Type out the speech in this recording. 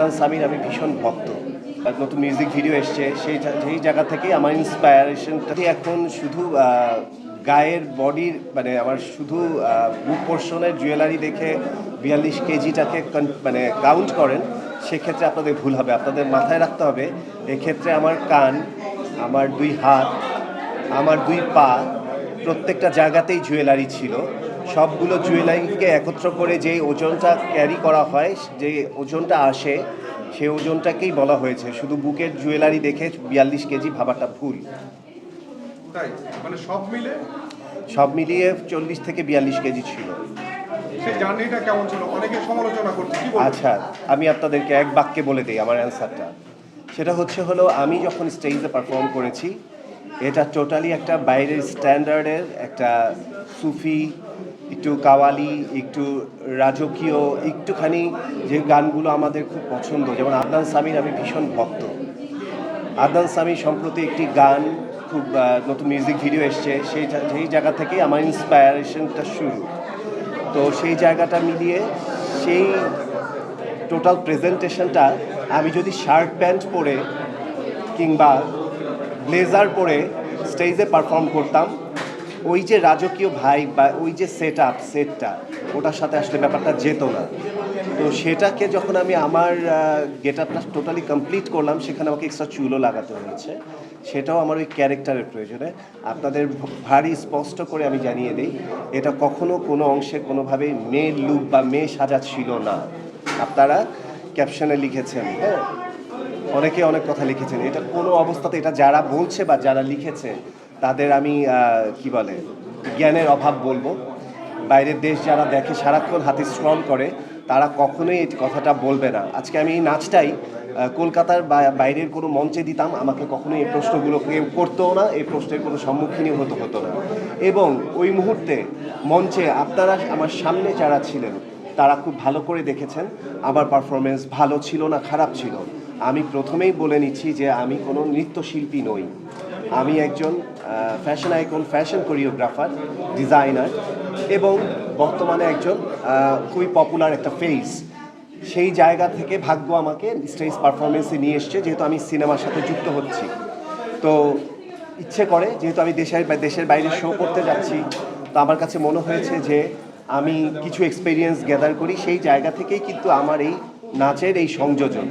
আদনান সামির আমি ভীষণ ভক্ত। নতুন মিউজিক ভিডিও এসছে সেই জায়গা থেকেই আমার ইন্সপায়ারেশনটা এখন শুধু গায়ের বডির মানে আমার শুধু বুক পোর্শনের জুয়েলারি দেখে 42 কেজিটাকে মানে কাউন্ট করেন, সেক্ষেত্রে আপনাদের ভুল হবে। আপনাদের মাথায় রাখতে হবে এক্ষেত্রে আমার কান, আমার 2 হাত, আমার 2 পা প্রত্যেকটা জায়গাতেই জুয়েলারি ছিল। সবগুলো জুয়েলারিকে একত্র করে যে ওজনটা ক্যারি করা হয়, যে ওজনটা আসে, সেই ওজনটাকেই বলা হয়েছে। শুধু বুকের জুয়েলারি দেখে 42 কেজি ভাবাটা ভুল। তাই মানে সব মিলিয়ে 40 থেকে 42 কেজি ছিল। সেই জার্নিটা কেমন ছিল? অনেকে সমালোচনা করছে, কি বলবো? আচ্ছা, আমি আপনাদেরকে এক বাক্যে বলে দিই আমার অ্যান্সারটা। সেটা হলো আমি যখন স্টেজে পারফর্ম করেছি, এটা টোটালি একটা বাইরের স্ট্যান্ডার্ডের একটা সুফি, একটু কাওয়ালি, একটু রাজকীয়, একটুখানি যে গানগুলো আমাদের খুব পছন্দ, যেমন আদনান সামির আমি ভীষণ ভক্ত। আদনান সামির সম্প্রতি একটি গান খুব নতুন মিউজিক ভিডিও এসছে, সেই জায়গা থেকেই আমার ইন্সপায়ারেশনটা শুরু। তো সেই জায়গাটা মিলিয়ে সেই টোটাল প্রেজেন্টেশনটা আমি যদি শার্ট প্যান্ট পরে কিংবা ব্লেজার পরে স্টেজে পারফর্ম করতাম, ওই যে রাজকীয় ভাই বা ওই যে সেটটা ওটার সাথে আসলে ব্যাপারটা যেত না। তো সেটাকে যখন আমি আমার গেট আপটা টোটালি কমপ্লিট করলাম, সেখানে আমাকে এক্সট্রা চুলও লাগাতে হয়েছে। সেটাও আমার ওই ক্যারেক্টারের প্রয়োজনে। আপনাদের ভারী স্পষ্ট করে আমি জানিয়ে দিই, এটা কখনো কোনো অংশে কোনোভাবেই মেয়ের লুক বা মেয়ে সাজা ছিল না। আপনারা ক্যাপশনে লিখেছেন, হ্যাঁ, অনেকে অনেক কথা লিখেছেন, এটা কোনো অবস্থাতে, এটা যারা বলছে বা যারা লিখেছে তাদের আমি কি বলে জ্ঞানের অভাব বলবো। বাইরের দেশ যারা দেখে সারাক্ষণ হাতে স্ক্রল করে, তারা কখনোই এই কথাটা বলবে না। আজকে আমি এই নাচটাই কলকাতার বাইরের কোনো মঞ্চে দিতাম, আমাকে কখনোই এই প্রশ্নগুলো কেউ করতো না, এই প্রশ্নের কোনো সম্মুখীনই হতো না। এবং ওই মুহূর্তে মঞ্চে আপনারা আমার সামনে যারা ছিলেন, তারা খুব ভালো করে দেখেছেন আমার পারফরমেন্স ভালো ছিল না খারাপ ছিল। আমি প্রথমেই বলে নিচ্ছি যে আমি কোনো নৃত্যশিল্পী নই, আমি একজন fashion icon, fashion choreographer, designer এবং বর্তমানে একজন খুবই পপুলার একটা ফেস। সেই জায়গা থেকে ভাগ্য আমাকে স্টেজ পারফরমেন্সে নিয়ে এসছে, যেহেতু আমি সিনেমার সাথে যুক্ত হচ্ছি। তো ইচ্ছে করে, যেহেতু আমি দেশের বাইরে শো করতে যাচ্ছি, তো আমার কাছে মনে হয়েছে যে আমি কিছু এক্সপিরিয়েন্স গ্যাদার করি। সেই জায়গা থেকেই কিন্তু আমার এই নাচের এই সংযোজন।